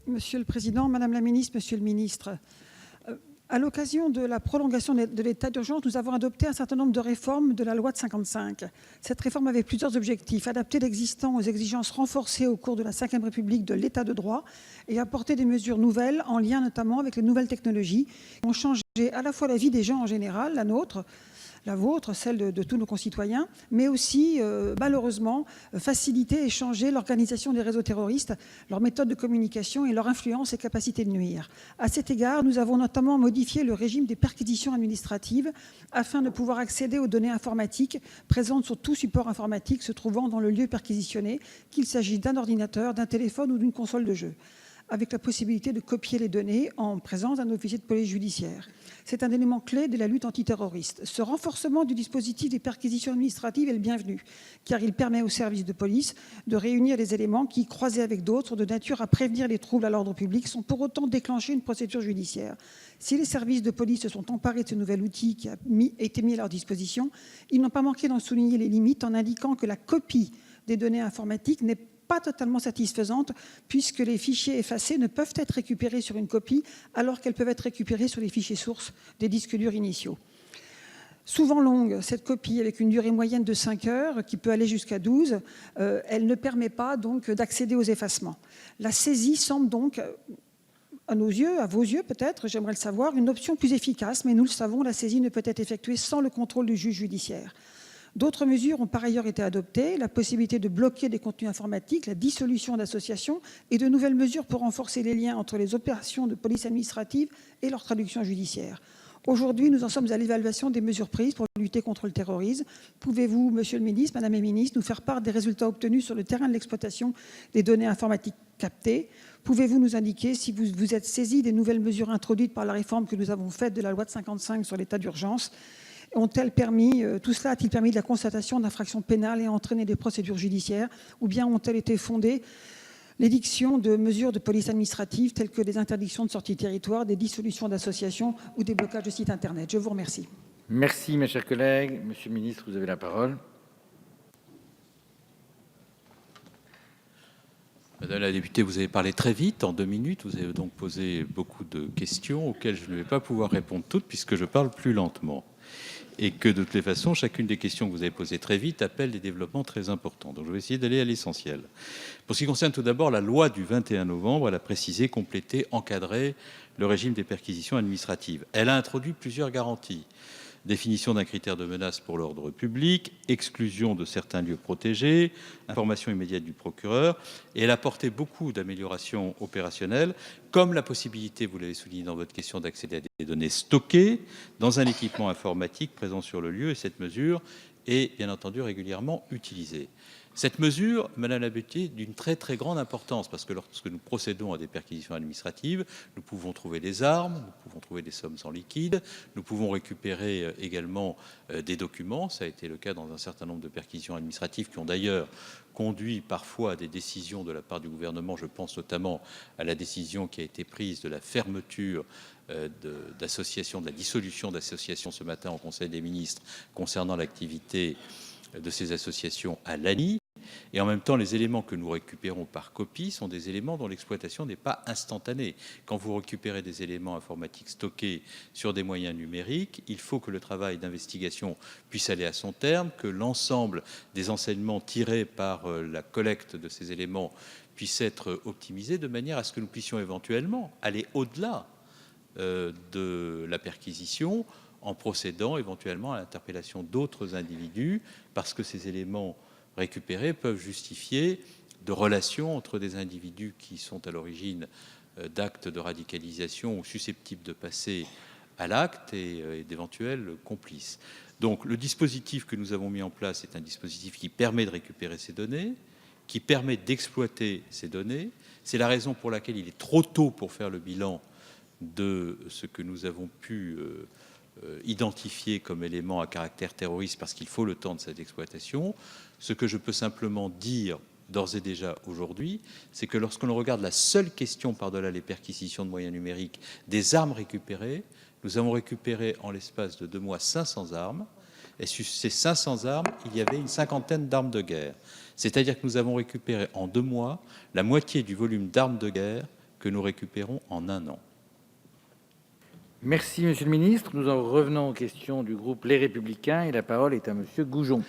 Monsieur le Président, Madame la Ministre, Monsieur le Ministre, à l'occasion de la prolongation de l'état d'urgence, nous avons adopté un certain nombre de réformes de la loi de 1955. Cette réforme avait plusieurs objectifs: adapter l'existant aux exigences renforcées au cours de la Ve République de l'état de droit et apporter des mesures nouvelles en lien notamment avec les nouvelles technologies qui ont changé à la fois la vie des gens en général, la nôtre, la vôtre, celle de tous nos concitoyens, mais aussi, malheureusement, faciliter et changer l'organisation des réseaux terroristes, leurs méthodes de communication et leur influence et capacité de nuire. À cet égard, nous avons notamment modifié le régime des perquisitions administratives afin de pouvoir accéder aux données informatiques présentes sur tout support informatique se trouvant dans le lieu perquisitionné, qu'il s'agisse d'un ordinateur, d'un téléphone ou d'une console de jeu, avec la possibilité de copier les données en présence d'un officier de police judiciaire. C'est un élément clé de la lutte antiterroriste. Ce renforcement du dispositif des perquisitions administratives est le bienvenu, car il permet aux services de police de réunir des éléments qui, croisés avec d'autres, sont de nature à prévenir les troubles à l'ordre public, sans pour autant déclencher une procédure judiciaire. Si les services de police se sont emparés de ce nouvel outil qui a été mis à leur disposition, ils n'ont pas manqué d'en souligner les limites en indiquant que la copie des données informatiques n'est pas totalement satisfaisante, puisque les fichiers effacés ne peuvent être récupérés sur une copie, alors qu'elles peuvent être récupérées sur les fichiers sources des disques durs initiaux. Souvent longue, cette copie, avec une durée moyenne de 5 heures, qui peut aller jusqu'à 12, elle ne permet pas donc d'accéder aux effacements. La saisie semble donc, à nos yeux, à vos yeux peut-être, j'aimerais le savoir, une option plus efficace, mais nous le savons, la saisie ne peut être effectuée sans le contrôle du juge judiciaire. D'autres mesures ont par ailleurs été adoptées, la possibilité de bloquer des contenus informatiques, la dissolution d'associations et de nouvelles mesures pour renforcer les liens entre les opérations de police administrative et leur traduction judiciaire. Aujourd'hui, nous en sommes à l'évaluation des mesures prises pour lutter contre le terrorisme. Pouvez-vous, Monsieur le Ministre, Madame la Ministre, nous faire part des résultats obtenus sur le terrain de l'exploitation des données informatiques captées? Pouvez-vous nous indiquer si vous vous êtes saisi des nouvelles mesures introduites par la réforme que nous avons faite de la loi de 1955 sur l'état d'urgence? Tout cela a-t-il permis de la constatation d'infractions pénales et entraîné des procédures judiciaires, ou bien ont-elles été fondées l'édiction de mesures de police administrative telles que des interdictions de sortie de territoire, des dissolutions d'associations ou des blocages de sites Internet? Je vous remercie. Merci, mes chers collègues. Monsieur le ministre, vous avez la parole. Madame la députée, vous avez parlé très vite, en 2 minutes. Vous avez donc posé beaucoup de questions auxquelles je ne vais pas pouvoir répondre toutes puisque je parle plus lentement. Et que de toutes les façons, chacune des questions que vous avez posées très vite appelle des développements très importants. Donc je vais essayer d'aller à l'essentiel. Pour ce qui concerne tout d'abord la loi du 21 novembre, elle a précisé, complété, encadré le régime des perquisitions administratives. Elle a introduit plusieurs garanties. Définition d'un critère de menace pour l'ordre public, exclusion de certains lieux protégés, information immédiate du procureur, et elle a apporté beaucoup d'améliorations opérationnelles, comme la possibilité, vous l'avez souligné dans votre question, d'accéder à des données stockées dans un équipement informatique présent sur le lieu, et cette mesure est bien entendu régulièrement utilisée. Cette mesure, Madame la députée, est d'une très très grande importance, parce que lorsque nous procédons à des perquisitions administratives, nous pouvons trouver des armes, nous pouvons trouver des sommes en liquide, nous pouvons récupérer également des documents. Ça a été le cas dans un certain nombre de perquisitions administratives qui ont d'ailleurs conduit parfois à des décisions de la part du gouvernement. Je pense notamment à la décision qui a été prise de la fermeture d'associations, de la dissolution d'associations ce matin au Conseil des ministres concernant l'activité de ces associations à l'ANI. Et en même temps, les éléments que nous récupérons par copie sont des éléments dont l'exploitation n'est pas instantanée. Quand vous récupérez des éléments informatiques stockés sur des moyens numériques, il faut que le travail d'investigation puisse aller à son terme, que l'ensemble des enseignements tirés par la collecte de ces éléments puissent être optimisés de manière à ce que nous puissions éventuellement aller au-delà de la perquisition en procédant éventuellement à l'interpellation d'autres individus, parce que ces éléments récupérés peuvent justifier de relations entre des individus qui sont à l'origine d'actes de radicalisation ou susceptibles de passer à l'acte et d'éventuels complices. Donc le dispositif que nous avons mis en place est un dispositif qui permet de récupérer ces données, qui permet d'exploiter ces données. C'est la raison pour laquelle il est trop tôt pour faire le bilan de ce que nous avons pu identifier comme élément à caractère terroriste, parce qu'il faut le temps de cette exploitation. Ce que je peux simplement dire d'ores et déjà aujourd'hui, c'est que lorsqu'on regarde la seule question par-delà les perquisitions de moyens numériques des armes récupérées, nous avons récupéré en l'espace de 2 mois 500 armes, et sur ces 500 armes, il y avait une cinquantaine d'armes de guerre. C'est-à-dire que nous avons récupéré en 2 mois la moitié du volume d'armes de guerre que nous récupérons en un an. Merci, monsieur le ministre. Nous en revenons aux questions du groupe Les Républicains et la parole est à monsieur Goujon.